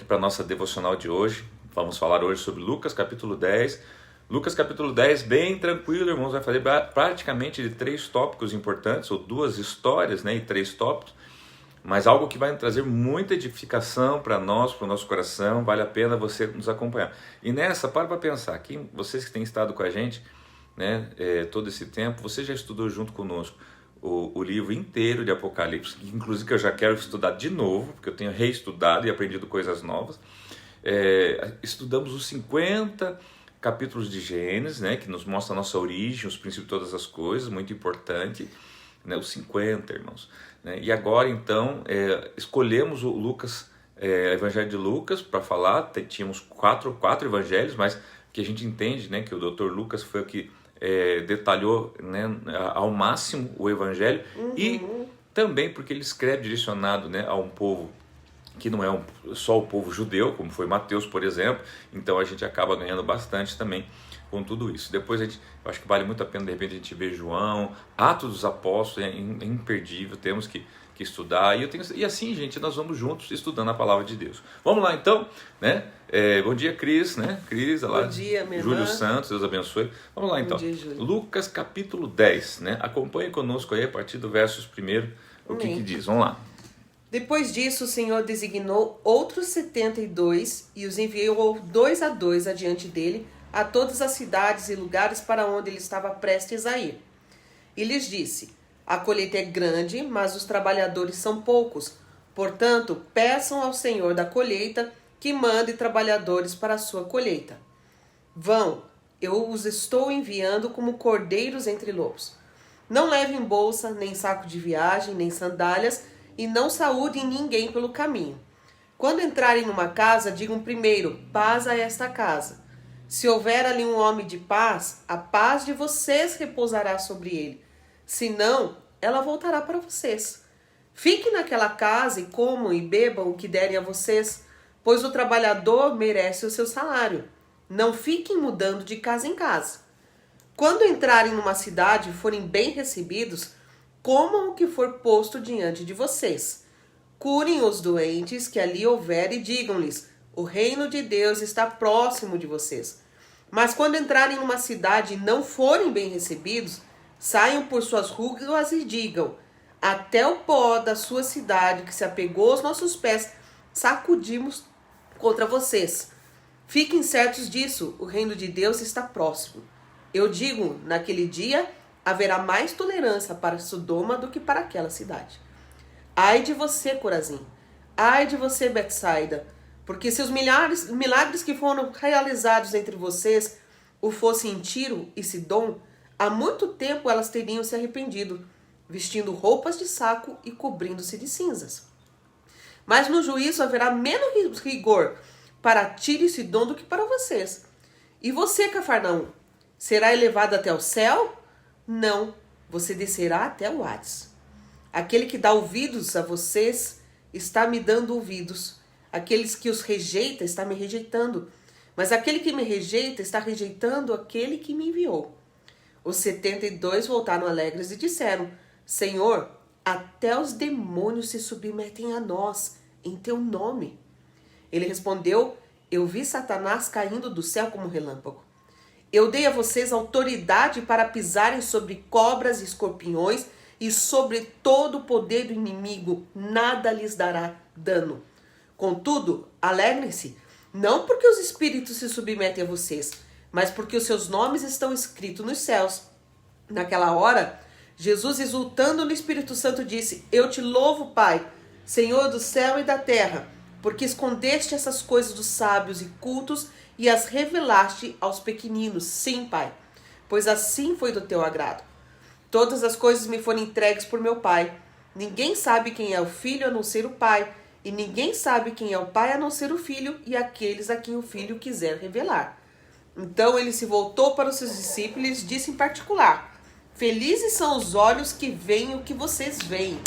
para a nossa devocional de hoje. Vamos falar hoje sobre Lucas capítulo 10. Lucas capítulo 10, bem tranquilo, irmãos, vai fazer praticamente de 3 tópicos importantes, ou 2 histórias, né, e 3 tópicos, mas algo que vai trazer muita edificação para nós, para o nosso coração. Vale a pena você nos acompanhar. E nessa, para pensar, aqui, vocês que têm estado com a gente, né, todo esse tempo, você já estudou junto conosco o livro inteiro de Apocalipse, inclusive que eu já quero estudar de novo, porque eu tenho reestudado e aprendido coisas novas. Estudamos os 50 capítulos de Gênesis, né, que nos mostra a nossa origem, os princípios de todas as coisas, muito importante, né, os 50, irmãos. Né? E agora, então, escolhemos o Lucas, Evangelho de Lucas para falar. Tínhamos quatro evangelhos, mas que a gente entende, né, que o Dr. Lucas foi o que detalhou, né, ao máximo o Evangelho, e também porque ele escreve direcionado, né, a um povo que não é só o povo judeu, como foi Mateus, por exemplo. Então a gente acaba ganhando bastante também com tudo isso. Depois eu acho que vale muito a pena, de repente, a gente ver João, Atos dos Apóstolos, é imperdível, temos que estudar. E assim, gente, nós vamos juntos estudando a palavra de Deus. Vamos lá então, né? Bom dia, Cris, né? Cris, lá. Bom dia, minha Júlio irmã. Santos, Deus abençoe. Vamos lá então. Bom dia, Júlio. Lucas capítulo 10, né? Acompanhe conosco aí a partir do versos 1, o que diz. Vamos lá. Depois disso, o Senhor designou outros 72 e os enviou 2 a 2 adiante dele a todas as cidades e lugares para onde ele estava prestes a ir. E lhes disse: a colheita é grande, mas os trabalhadores são poucos. Portanto, peçam ao Senhor da colheita que mande trabalhadores para a sua colheita. Vão, eu os estou enviando como cordeiros entre lobos. Não levem bolsa, nem saco de viagem, nem sandálias, e não saúdem ninguém pelo caminho. Quando entrarem numa casa, digam primeiro: paz a esta casa. Se houver ali um homem de paz, a paz de vocês repousará sobre ele. Se não, ela voltará para vocês. Fiquem naquela casa e comam e bebam o que derem a vocês, pois o trabalhador merece o seu salário. Não fiquem mudando de casa em casa. Quando entrarem numa cidade e forem bem recebidos, comam o que for posto diante de vocês. Curem os doentes que ali houver e digam-lhes: o reino de Deus está próximo de vocês. Mas quando entrarem numa cidade e não forem bem recebidos, saiam por suas ruas e digam: até o pó da sua cidade que se apegou aos nossos pés, sacudimos contra vocês. Fiquem certos disso, o reino de Deus está próximo. Eu digo, naquele dia haverá mais tolerância para Sodoma do que para aquela cidade. Ai de você, Corazim! Ai de você, Betsaida! Porque se os milagres que foram realizados entre vocês o fossem em Tiro e Sidom, há muito tempo elas teriam se arrependido, vestindo roupas de saco e cobrindo-se de cinzas. Mas no juízo haverá menos rigor para Tiro e Sidom do que para vocês. E você, Cafarnaum, será elevado até o céu? Não, você descerá até o Hades. Aquele que dá ouvidos a vocês está me dando ouvidos. Aqueles que os rejeita está me rejeitando. Mas aquele que me rejeita está rejeitando aquele que me enviou. Os 72 voltaram alegres e disseram: Senhor, até os demônios se submetem a nós, em teu nome. Ele respondeu: eu vi Satanás caindo do céu como relâmpago. Eu dei a vocês autoridade para pisarem sobre cobras e escorpiões e sobre todo o poder do inimigo. Nada lhes dará dano. Contudo, alegrem-se, não porque os espíritos se submetem a vocês, mas porque os seus nomes estão escritos nos céus. Naquela hora, Jesus, exultando no Espírito Santo, disse: eu te louvo, Pai, Senhor do céu e da terra, porque escondeste essas coisas dos sábios e cultos e as revelaste aos pequeninos. Sim, Pai, pois assim foi do teu agrado. Todas as coisas me foram entregues por meu Pai. Ninguém sabe quem é o Filho a não ser o Pai, e ninguém sabe quem é o Pai a não ser o Filho e aqueles a quem o Filho quiser revelar. Então ele se voltou para os seus discípulos e disse em particular: felizes são os olhos que veem o que vocês veem.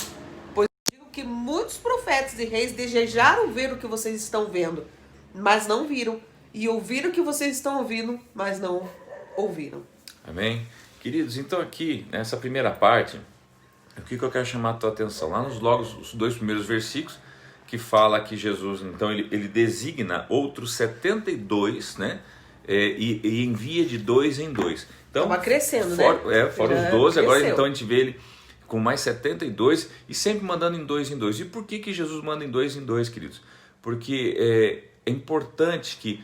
Pois eu digo que muitos profetas e reis desejaram ver o que vocês estão vendo, mas não viram, e ouviram o que vocês estão ouvindo, mas não ouviram. Amém? Queridos, então aqui, nessa primeira parte, o que eu quero chamar a tua atenção? Lá nos logo, os 2 primeiros versículos, que fala que Jesus, então, ele designa outros 72, né? E envia de 2 em 2. Então, estava crescendo, fora os 12, agora cresceu. então a gente vê ele com mais 72 e sempre mandando em 2 em 2. E por que Jesus manda em 2 em 2, queridos? Porque é importante que,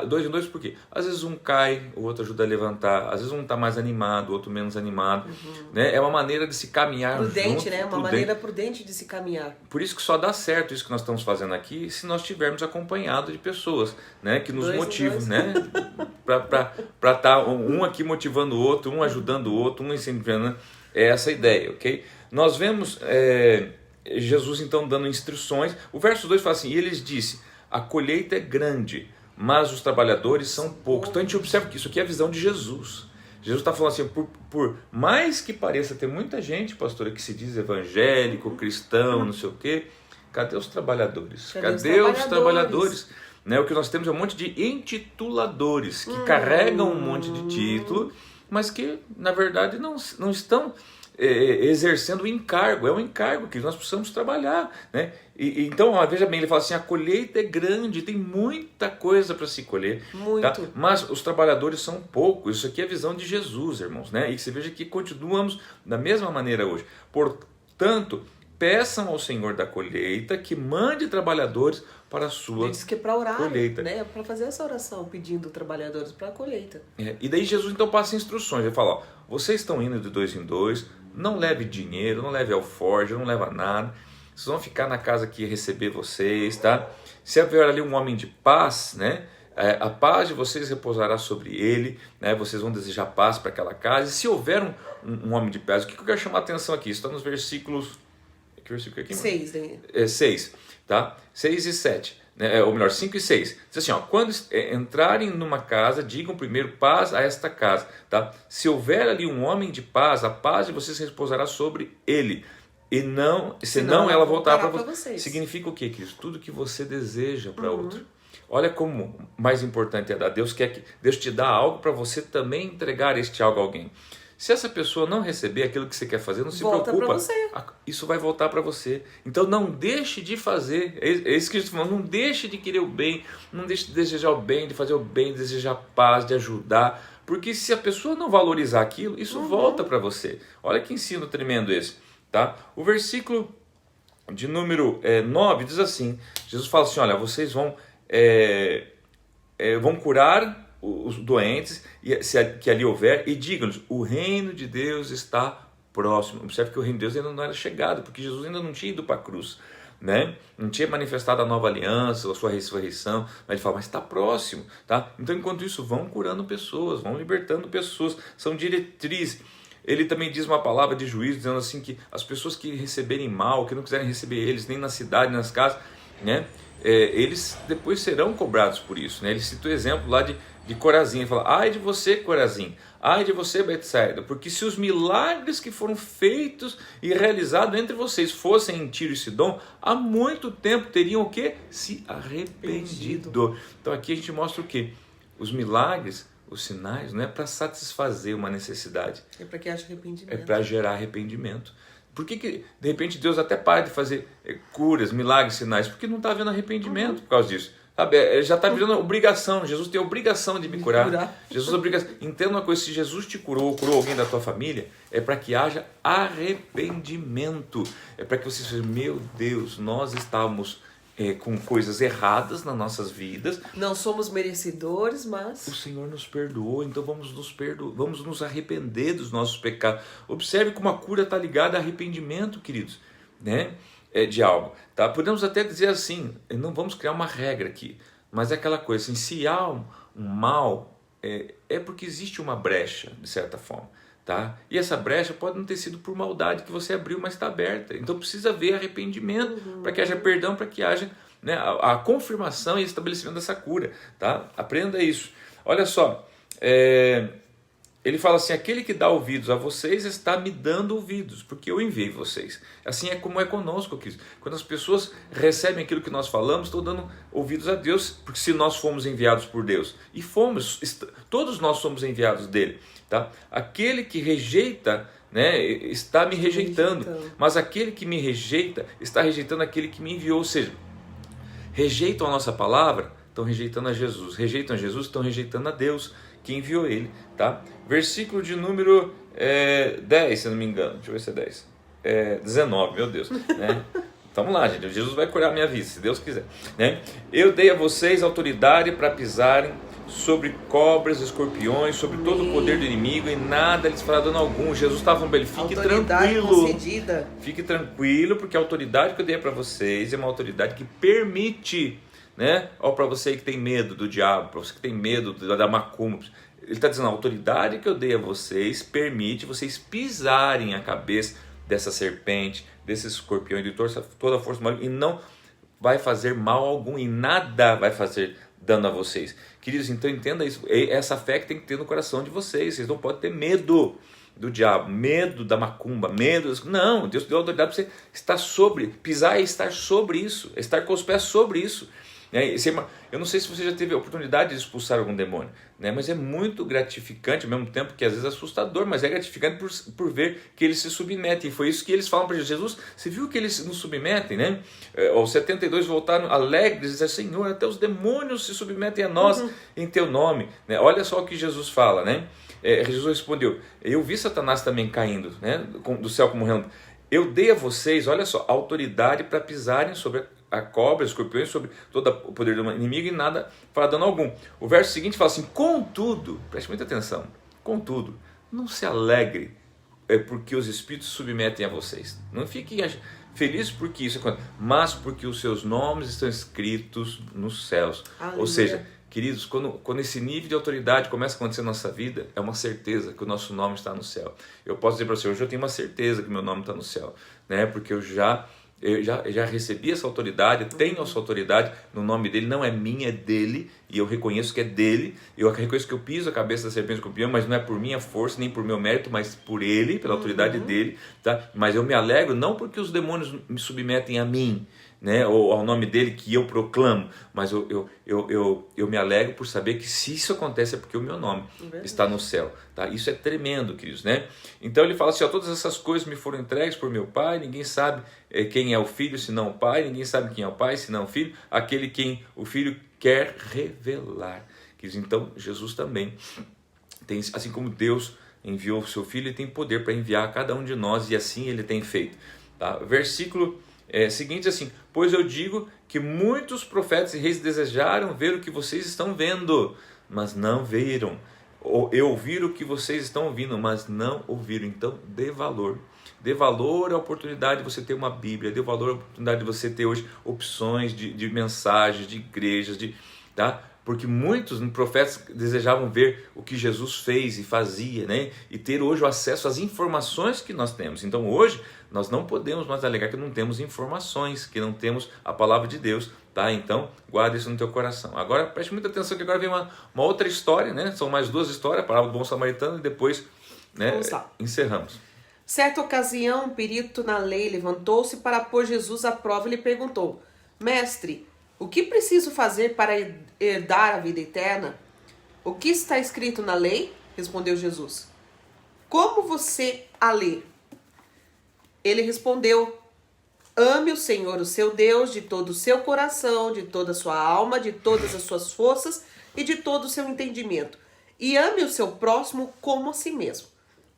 2 em 2 por quê? Às vezes um cai, o outro ajuda a levantar, às vezes um está mais animado, o outro menos animado, né? É uma maneira de se caminhar Prudente, junto, né? Uma maneira prudente de se caminhar. Por isso que só dá certo isso que nós estamos fazendo aqui se nós estivermos acompanhados de pessoas, né, que nos motivam, né, para estar um aqui motivando o outro, um ajudando o outro, um incentivando. É essa a ideia, ok? Nós vemos Jesus então dando instruções. O verso 2 fala assim: e eles disse, a colheita é grande, mas os trabalhadores são poucos. Então a gente observa que isso aqui é a visão de Jesus. Jesus está falando assim, por mais que pareça ter muita gente, pastora, que se diz evangélico, cristão, não sei o quê, cadê os trabalhadores? Cadê os trabalhadores? Né? O que nós temos é um monte de intituladores, que carregam um monte de título, mas que, na verdade, não estão exercendo o encargo. É um encargo que nós precisamos trabalhar, né? Então, veja bem, ele fala assim, a colheita é grande, tem muita coisa para se colher, tá? Mas os trabalhadores são poucos. Isso aqui é a visão de Jesus, irmãos, né? E você veja que continuamos da mesma maneira hoje. Portanto, peçam ao Senhor da colheita que mande trabalhadores para a sua diz que é para orar, colheita, né? Para fazer essa oração, pedindo trabalhadores para a colheita. E daí Jesus então passa instruções. Ele fala, ó, vocês estão indo de 2 em 2, não leve dinheiro, não leve alforje, não leva nada. Vocês vão ficar na casa que receber vocês, tá? Se haver ali um homem de paz, né? A paz de vocês repousará sobre ele, né? Vocês vão desejar paz para aquela casa. E se houver um homem de paz, o que eu quero chamar a atenção aqui? Isso está nos versículos... Que versículo aqui? 6, né? 6, tá? 6 e 7. Né? Ou melhor, 5 e 6. Diz assim, ó, quando entrarem numa casa, digam primeiro paz a esta casa, tá? Se houver ali um homem de paz, a paz de vocês repousará sobre ele. E não, senão ela voltará para vocês. Significa o quê, Cristo? Tudo que você deseja para outro. Olha como mais importante é dar. Deus quer que Deus te dá algo para você também entregar este algo a alguém. Se essa pessoa não receber aquilo que você quer fazer, não se preocupa. Isso vai voltar para você. Então não deixe de fazer. É isso que Jesus falou. Não deixe de querer o bem, não deixe de desejar o bem, de fazer o bem, de desejar paz, de ajudar. Porque se a pessoa não valorizar aquilo, isso volta para você. Olha que ensino tremendo esse. Tá? O versículo de número 9 diz assim, Jesus fala assim, olha, vocês vão curar os doentes que ali houver e digam-lhes, o reino de Deus está próximo. Observe que o reino de Deus ainda não era chegado, porque Jesus ainda não tinha ido para a cruz, né? Não tinha manifestado a nova aliança, a sua ressurreição, mas ele fala, mas está próximo, tá? Então enquanto isso vão curando pessoas, vão libertando pessoas, são diretrizes. Ele também diz uma palavra de juízo, dizendo assim que as pessoas que receberem mal, que não quiserem receber eles, nem na cidade, nem nas casas, né? Eles depois serão cobrados por isso, né? Ele cita o exemplo lá de Corazim, ele fala, ai de você Corazim, ai de você Betsaida, porque se os milagres que foram feitos e realizados entre vocês fossem em Tiro e Sidom, há muito tempo teriam o quê? Se arrependido. Então aqui a gente mostra o quê? Os milagres, os sinais, não é para satisfazer uma necessidade. É para que haja arrependimento. É para gerar arrependimento. Por que de repente Deus até para de fazer curas, milagres, sinais? Porque não está havendo arrependimento por causa disso. Sabe? Já está virando obrigação. Jesus tem a obrigação de me curar. Jesus obrigação. Entenda uma coisa, se Jesus te curou alguém da tua família, é para que haja arrependimento. É para que você seja, meu Deus, nós estávamos com coisas erradas nas nossas vidas. Não somos merecedores, mas o Senhor nos perdoou, então vamos nos arrepender dos nossos pecados. Observe como a cura está ligada a arrependimento, queridos, né? De algo, tá? Podemos até dizer assim, não vamos criar uma regra aqui, mas é aquela coisa assim, se há um mal, é porque existe uma brecha, de certa forma. Tá? E essa brecha pode não ter sido por maldade que você abriu, mas está aberta. Então precisa haver arrependimento para que haja perdão, para que haja, né, a confirmação e estabelecimento dessa cura. Tá? Aprenda isso. Olha só, ele fala assim, aquele que dá ouvidos a vocês está me dando ouvidos, porque eu enviei vocês. Assim é como é conosco, Cristo. Quando as pessoas recebem aquilo que nós falamos, estão dando ouvidos a Deus, porque se nós fomos enviados por Deus, e fomos, todos nós somos enviados dele, tá? Aquele que rejeita, né, está me rejeitando, mas aquele que me rejeita, está rejeitando aquele que me enviou, ou seja, rejeitam a nossa palavra, estão rejeitando a Jesus, rejeitam a Jesus, estão rejeitando a Deus, que enviou ele, tá? Versículo de número 10, se eu não me engano, deixa eu ver se é 10, 19, meu Deus, né? Vamos lá, gente, Jesus vai curar a minha vida, se Deus quiser, né? Eu dei a vocês autoridade para pisarem sobre cobras, escorpiões, sobre todo o poder do inimigo, e nada lhes fará dano algum. Jesus estava falando para ele, fique tranquilo, concedida. Fique tranquilo, porque a autoridade que eu dei para vocês é uma autoridade que permite, né? Ó, para você que tem medo do diabo, para você que tem medo da macumba, ele está dizendo, a autoridade que eu dei a vocês permite vocês pisarem a cabeça dessa serpente, desse escorpião, de toda a força maligna, e não vai fazer mal algum, e nada vai fazer dano a vocês. Queridos, então entenda isso, essa fé que tem que ter no coração de vocês não podem ter medo do diabo, medo da macumba, medo, não, Deus deu autoridade para você estar sobre, pisar é estar sobre isso, é estar com os pés sobre isso. Eu não sei se você já teve a oportunidade de expulsar algum demônio, né? Mas é muito gratificante, ao mesmo tempo que às vezes é assustador, mas é gratificante por ver que eles se submetem. E foi isso que eles falam para Jesus. Você viu que eles nos submetem, né? Os 72 voltaram alegres e disseram, Senhor, até os demônios se submetem a nós em teu nome, né? Olha só o que Jesus fala, né? Jesus respondeu, eu vi Satanás também caindo, né? Do céu como relâmpago. Eu dei a vocês, olha só, autoridade para pisarem sobre a cobra, os escorpiões, sobre todo o poder do inimigo, e nada fará dano algum. O verso seguinte fala assim, contudo, preste muita atenção, contudo, não se alegre porque os espíritos se submetem a vocês. Não fiquem felizes porque isso acontece, mas porque os seus nomes estão escritos nos céus. Aleluia. Ou seja, queridos, quando esse nível de autoridade começa a acontecer na nossa vida, é uma certeza que o nosso nome está no céu. Eu posso dizer para você, hoje eu tenho uma certeza que meu nome está no céu, né? Porque eu já recebi essa autoridade, tenho essa autoridade no nome dele, não é minha, é dele, e eu reconheço que é dele, eu reconheço que eu piso a cabeça da serpente escorpião, mas não é por minha força, nem por meu mérito, mas por ele, pela autoridade dele, tá? Mas eu me alegro não porque os demônios me submetem a mim, né, ou ao nome dele que eu proclamo, mas eu me alegro por saber que se isso acontece é porque o meu nome está no céu, tá? Isso é tremendo, queridos, né? Então ele fala assim, ó, todas essas coisas me foram entregues por meu Pai, ninguém sabe quem é o Filho senão o Pai, ninguém sabe quem é o Pai senão o Filho, aquele quem o Filho quer revelar. Queridos, então Jesus também tem, assim como Deus enviou o seu Filho, ele tem poder para enviar a cada um de nós, e assim ele tem feito, tá? Versículo seguinte assim, pois eu digo que muitos profetas e reis desejaram ver o que vocês estão vendo, mas não viram, ou ouvir o que vocês estão ouvindo, mas não ouviram. Então dê valor à oportunidade de você ter uma Bíblia, dê valor à oportunidade de você ter hoje opções de mensagens, de igrejas, tá? Porque muitos profetas desejavam ver o que Jesus fez e fazia, né? E ter hoje o acesso às informações que nós temos. Então hoje nós não podemos mais alegar que não temos informações, que não temos a palavra de Deus, tá? Então guarda isso no teu coração. Agora preste muita atenção que agora vem uma outra história, né? São mais duas histórias, a parábola do bom samaritano, e depois, né, encerramos. Certa ocasião, um perito na lei levantou-se para pôr Jesus à prova e lhe perguntou, mestre, o que preciso fazer para herdar a vida eterna? O que está escrito na lei? Respondeu Jesus. Como você a lê? Ele respondeu, ame o Senhor, o seu Deus, de todo o seu coração, de toda a sua alma, de todas as suas forças e de todo o seu entendimento. E ame o seu próximo como a si mesmo.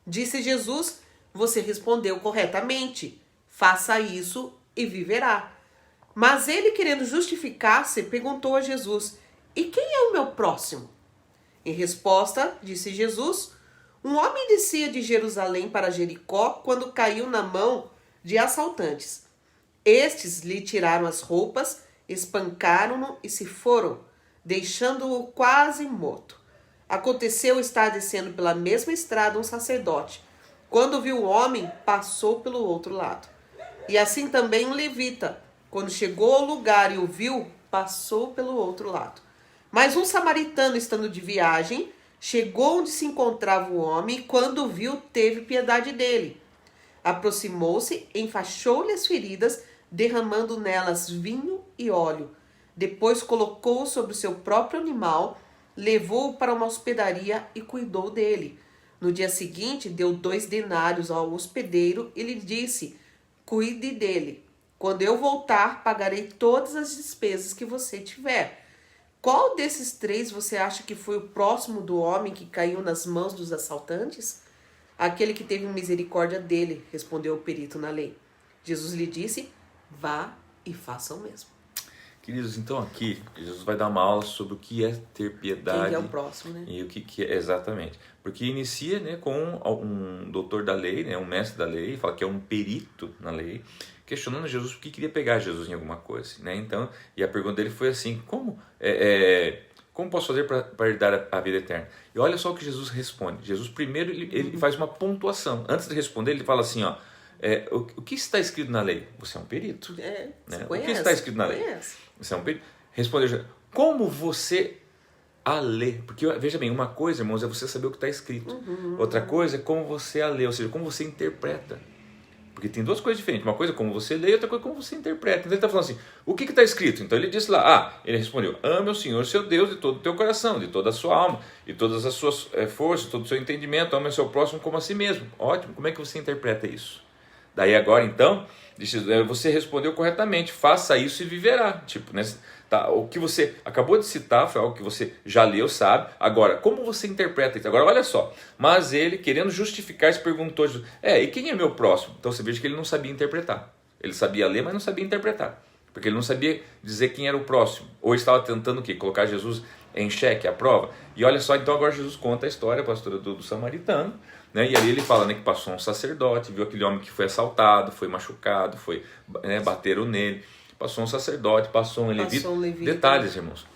Disse Jesus, você respondeu corretamente. Faça isso e viverá. Mas ele, querendo justificar-se, perguntou a Jesus, e quem é o meu próximo? Em resposta, disse Jesus, um homem descia de Jerusalém para Jericó quando caiu na mão de assaltantes. Estes lhe tiraram as roupas, espancaram-no e se foram, deixando-o quase morto. Aconteceu estar descendo pela mesma estrada um sacerdote. Quando viu o homem, passou pelo outro lado. E assim também um levita. Quando chegou ao lugar e o viu, passou pelo outro lado. Mas um samaritano, estando de viagem, Chegou onde se encontrava o homem e, quando o viu, teve piedade dele. Aproximou-se, enfaixou-lhe as feridas, derramando nelas vinho e óleo. Depois colocou-o sobre o seu próprio animal, levou-o para uma hospedaria e cuidou dele. No dia seguinte, deu 2 denários ao hospedeiro e lhe disse: cuide dele. Quando eu voltar, pagarei todas as despesas que você tiver. Qual desses 3 você acha que foi o próximo do homem que caiu nas mãos dos assaltantes? Aquele que teve misericórdia dele, respondeu o perito na lei. Jesus lhe disse: vá e faça o mesmo. Queridos, então aqui Jesus vai dar uma aula sobre o que é ter piedade. Quem é o próximo, né? E o que é exatamente. Porque inicia, né, com um doutor da lei, né, um mestre da lei, fala que é um perito na lei, questionando Jesus porque queria pegar Jesus em alguma coisa, né? Então, e a pergunta dele foi assim: como posso fazer para herdar a vida eterna? E olha só o que Jesus responde. Jesus primeiro ele faz uma pontuação. Antes de responder, ele fala assim, ó: o que está escrito na lei? Você é um perito. Né? O que está escrito na lei? Você é um perito. Respondeu: como você a lê? Porque veja bem, uma coisa, irmãos, é você saber o que está escrito. Outra coisa é como você a lê, ou seja, como você interpreta. Porque tem 2 coisas diferentes. Uma coisa é como você lê, outra coisa é como você interpreta. Então ele está falando assim: o que está escrito? Então ele disse lá, ele respondeu: ame o Senhor seu Deus de todo o teu coração, de toda a sua alma, de todas as suas forças, todo o seu entendimento, ame o seu próximo como a si mesmo. Ótimo, como é que você interpreta isso? Daí agora então, você respondeu corretamente: faça isso e viverá. Tipo, né? Tá, o que você acabou de citar foi algo que você já leu, sabe? Agora, como você interpreta isso? Agora, olha só. Mas ele, querendo justificar, se perguntou: e quem é meu próximo? Então você veja que ele não sabia interpretar. Ele sabia ler, mas não sabia interpretar. Porque ele não sabia dizer quem era o próximo. Ou estava tentando o quê? Colocar Jesus em xeque, à prova. E olha só, então agora Jesus conta a história, pastora, do samaritano. Né? E ali ele fala, né, que passou um sacerdote, viu aquele homem que foi assaltado, foi machucado, bateram nele. Passou um sacerdote, passou um levita. Detalhes, irmãos.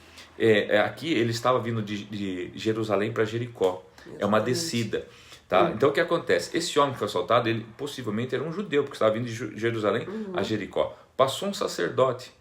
Aqui ele estava vindo de Jerusalém para Jericó. Exatamente. É uma descida. Tá? Então o que acontece? Esse homem que foi assaltado, ele possivelmente era um judeu, porque estava vindo de Jerusalém a Jericó. Passou um sacerdote,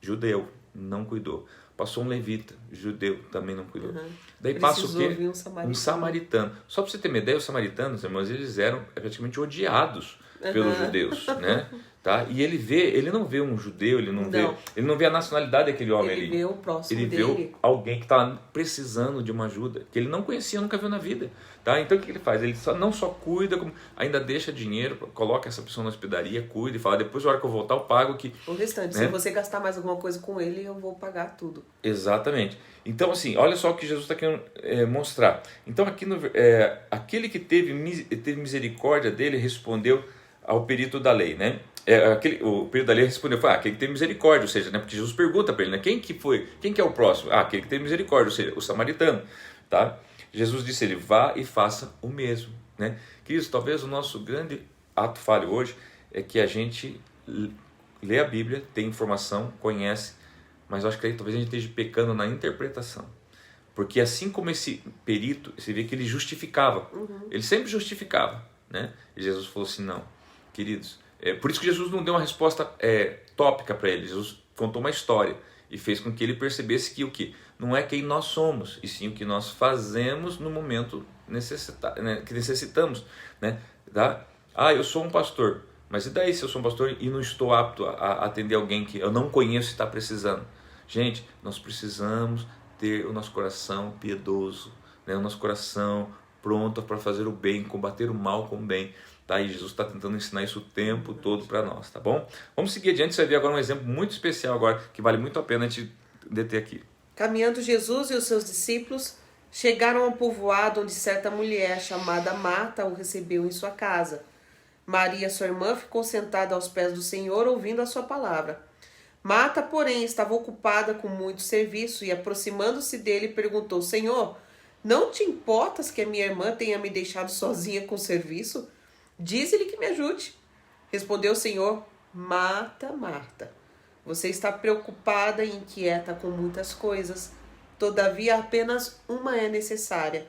judeu, não cuidou. Passou um levita, judeu, também não cuidou. Daí passa o quê? Um samaritano. Só para você ter uma ideia, os samaritanos, irmãos, eles eram praticamente odiados pelos judeus, né? Tá? E ele não vê um judeu, ele não vê a nacionalidade daquele homem ali. Ele vê o próximo dele. Ele vê alguém que está precisando de uma ajuda, que ele não conhecia, nunca viu na vida. Tá? Então o que ele faz? Ele não só cuida, como ainda deixa dinheiro, coloca essa pessoa na hospedaria, cuida e fala: depois, na hora que eu voltar, eu pago o restante. Né? Se você gastar mais alguma coisa com ele, eu vou pagar tudo. Exatamente. Então, assim, olha só o que Jesus está querendo mostrar. Então, aqui aquele que teve misericórdia dele respondeu ao perito da lei, né? O perito da lei respondeu: aquele que teve misericórdia, ou seja, né? Porque Jesus pergunta para ele, né? Quem que é o próximo? Aquele que teve misericórdia, ou seja, o samaritano, tá? Jesus disse: ele vá e faça o mesmo, né? Queridos, talvez o nosso grande ato falho hoje é que a gente lê a Bíblia, tem informação, conhece, mas eu acho que aí talvez a gente esteja pecando na interpretação. Porque assim como esse perito, você vê que ele justificava, ele sempre justificava, né? E Jesus falou assim: não, queridos, por isso que Jesus não deu uma resposta tópica para ele. Jesus contou uma história e fez com que ele percebesse que o que não é quem nós somos, e sim o que nós fazemos no momento que necessitamos, né? Tá? Eu sou um pastor, mas e daí se eu sou um pastor e não estou apto a atender alguém que eu não conheço e está precisando? Gente, nós precisamos ter o nosso coração piedoso, né? O nosso coração pronto para fazer o bem, combater o mal com o bem. Tá? E Jesus está tentando ensinar isso o tempo todo para nós, tá bom? Vamos seguir adiante, você vai ver agora um exemplo muito especial agora, que vale muito a pena a gente deter aqui. Caminhando Jesus e os seus discípulos chegaram a um povoado onde certa mulher chamada Marta o recebeu em sua casa. Maria, sua irmã, ficou sentada aos pés do Senhor ouvindo a sua palavra. Marta, porém, estava ocupada com muito serviço e, aproximando-se dele, perguntou: Senhor, não te importas que a minha irmã tenha me deixado sozinha com o serviço? Dize-lhe que me ajude. Respondeu o Senhor: Marta, Marta, você está preocupada e inquieta com muitas coisas. Todavia, apenas uma é necessária.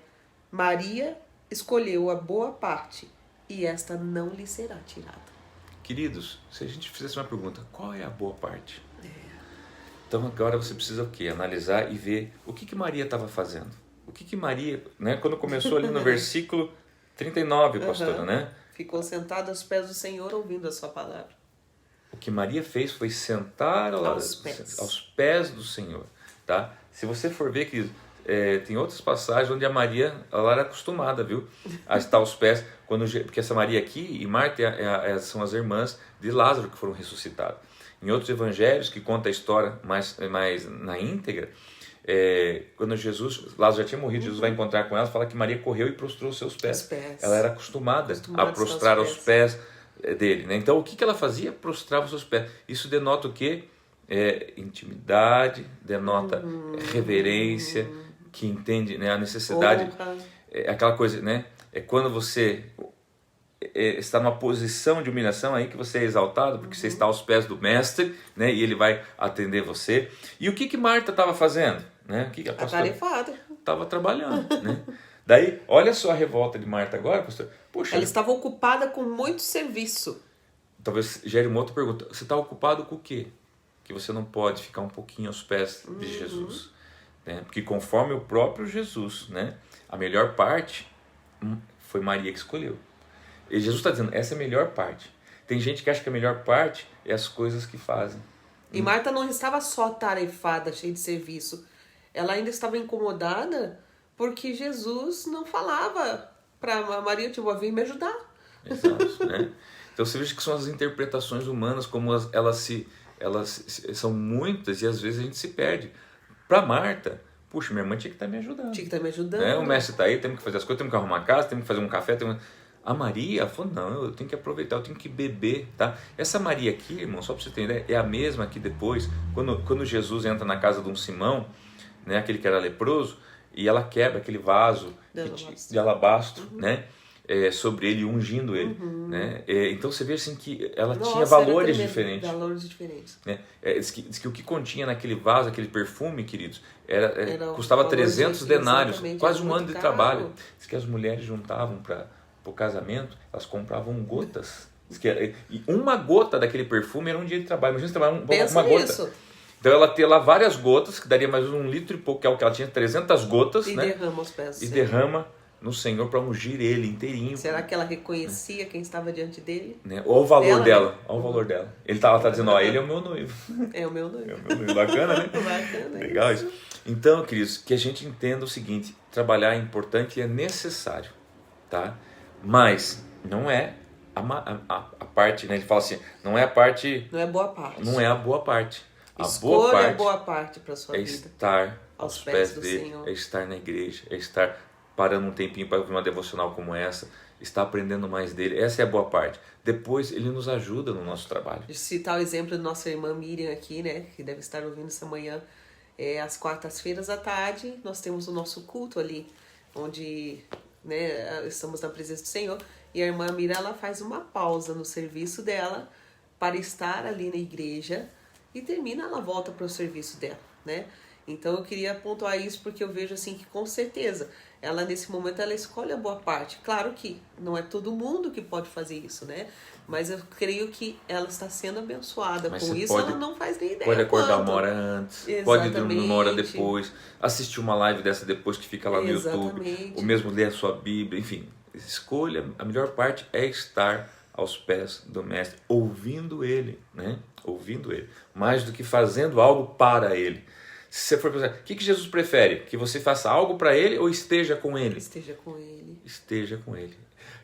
Maria escolheu a boa parte e esta não lhe será tirada. Queridos, se a gente fizesse uma pergunta: qual é a boa parte? Então agora você precisa o quê? Analisar e ver o que Maria estava fazendo. o que Maria, né? Quando começou ali no versículo 39, pastora, né? Ficou sentada aos pés do Senhor ouvindo a sua palavra. O que Maria fez foi sentar aos pés do Senhor, tá? Se você for ver, querido, tem outras passagens onde a Maria, ela era acostumada, viu? A estar aos pés, porque essa Maria aqui e Marta são as irmãs de Lázaro que foram ressuscitadas. Em outros evangelhos, que conta a história mais na íntegra, quando Lázaro já tinha morrido, Jesus vai encontrar com ela, fala que Maria correu e prostrou os seus pés. Ela era acostumada a prostrar aos pés dele, né? Então, o que ela fazia? Prostrava os seus pés. Isso denota o quê? Intimidade, denota reverência, que entende, né, a necessidade. Aquela coisa, né? É quando você está numa posição de humilhação aí que você é exaltado, porque você está aos pés do mestre, né? E ele vai atender você. E o que Marta estava fazendo? Né? O que a pastora estava trabalhando, né? Daí, olha só a revolta de Marta agora, pastor. Poxa, ela estava ocupada com muito serviço. Talvez gere uma outra pergunta. Você está ocupado com o quê? Que você não pode ficar um pouquinho aos pés de Jesus, né? Porque conforme o próprio Jesus, né? A melhor parte foi Maria que escolheu. E Jesus está dizendo, essa é a melhor parte. Tem gente que acha que a melhor parte é as coisas que fazem. E Marta não estava só tarefada, cheia de serviço. Ela ainda estava incomodada porque Jesus não falava para Maria, tipo, vir me ajudar. Exato, né? Então você veja que são as interpretações humanas, como elas são muitas e às vezes a gente se perde. Para Marta, puxa, minha irmã tinha que estar me ajudando. Tinha que estar me ajudando. Né? O mestre está aí, temos que fazer as coisas, temos que arrumar a casa, temos que fazer um café. A Maria falou, não, eu tenho que aproveitar, eu tenho que beber, tá? Essa Maria aqui, irmão, só para você ter ideia, é a mesma que depois, quando Jesus entra na casa de um Simão, né, aquele que era leproso, e ela quebra aquele vaso de alabastro, né? Sobre ele, ungindo ele, né? Então você vê assim que ela tinha valores diferentes. Valores diferentes. Né? Diz que o que continha naquele vaso, aquele perfume, queridos, custava 300 denários, quase um ano de trabalho. Diz que as mulheres juntavam para o casamento, elas compravam gotas. E uma gota daquele perfume era um dia de trabalho. Imagina você trabalhar uma gota. Isso. Então ela tinha lá várias gotas, que daria mais um litro e pouco, que é o que ela tinha, 300 gotas. E né? Derrama aos pés. E derrama no Senhor para ungir ele inteirinho. Será que ela reconhecia quem estava diante dele? Né? Olha o valor dela. Olha o valor dela. Ela está dizendo, ele é o meu noivo. É o meu noivo. É o meu noivo. Bacana, né? Bacana. Legal isso. Então, queridos, que a gente entenda o seguinte, trabalhar é importante e é necessário, tá? Mas não é a parte, né? Ele fala assim, não é a parte... Não é boa parte. Não é a boa parte. Escolha a boa parte para sua vida. É estar aos pés dele, Senhor. É estar na igreja, é estar parando um tempinho para ouvir uma devocional como essa, estar aprendendo mais dele. Essa é a boa parte. Depois ele nos ajuda no nosso trabalho. Citar o exemplo da nossa irmã Miriam aqui, né? Que deve estar ouvindo essa manhã. Às quartas-feiras à tarde, nós temos o nosso culto ali, onde, né, estamos na presença do Senhor. E a irmã Miriam, ela faz uma pausa no serviço dela para estar ali na igreja e termina, ela volta para o serviço dela, né? Então eu queria pontuar isso porque eu vejo assim que com certeza ela nesse momento ela escolhe a boa parte. Claro que não é todo mundo que pode fazer isso, né? Mas eu creio que ela está sendo abençoada. Com isso ela não faz nem ideia. Pode acordar uma hora antes, pode dormir uma hora depois, assistir uma live dessa depois que fica lá no YouTube, ou mesmo ler a sua Bíblia, enfim. Escolha, a melhor parte é estar aos pés do mestre, ouvindo ele, né? Ouvindo ele, mais do que fazendo algo para ele. Se você for pensar, o que Jesus prefere? Que você faça algo para ele ou esteja com ele? Esteja com ele. Esteja com ele.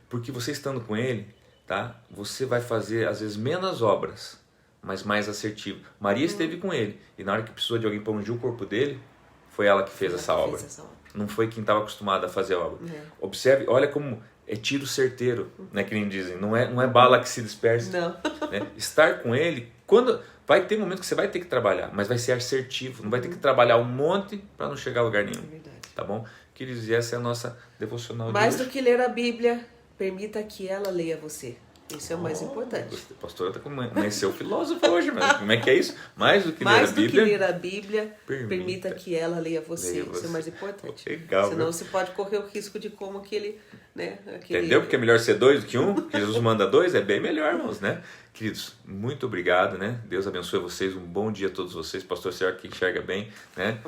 Porque você estando com ele, tá? Você vai fazer às vezes menos obras, mas mais assertivo. Maria esteve com ele e na hora que precisou de alguém para ungir o corpo dele, foi ela que fez essa obra. Não foi quem estava acostumado a fazer a obra. Observe, olha como é tiro certeiro, né, que nem dizem. Não é bala que se dispersa. Não. Né? Estar com ele, quando vai ter momento que você vai ter que trabalhar, mas vai ser assertivo. Não vai ter que trabalhar um monte para não chegar a lugar nenhum. É verdade. Tá bom? Queridos, essa é a nossa devocional de hoje. Mais do que ler a Bíblia, permita que ela leia você. Isso é o mais importante. A pastora está amanheceu filósofo hoje, mano. Como é que é isso? Mais do que ler a Bíblia, permita que ela leia você. Isso é o mais importante. Legal. Senão você pode correr o risco de como aquele... Né, Entendeu? Porque é melhor ser 2 do que 1. Que Jesus manda 2, é bem melhor, irmãos, né? Queridos, muito obrigado, né? Deus abençoe vocês. Um bom dia a todos vocês. Pastor Sérgio que enxerga bem, né?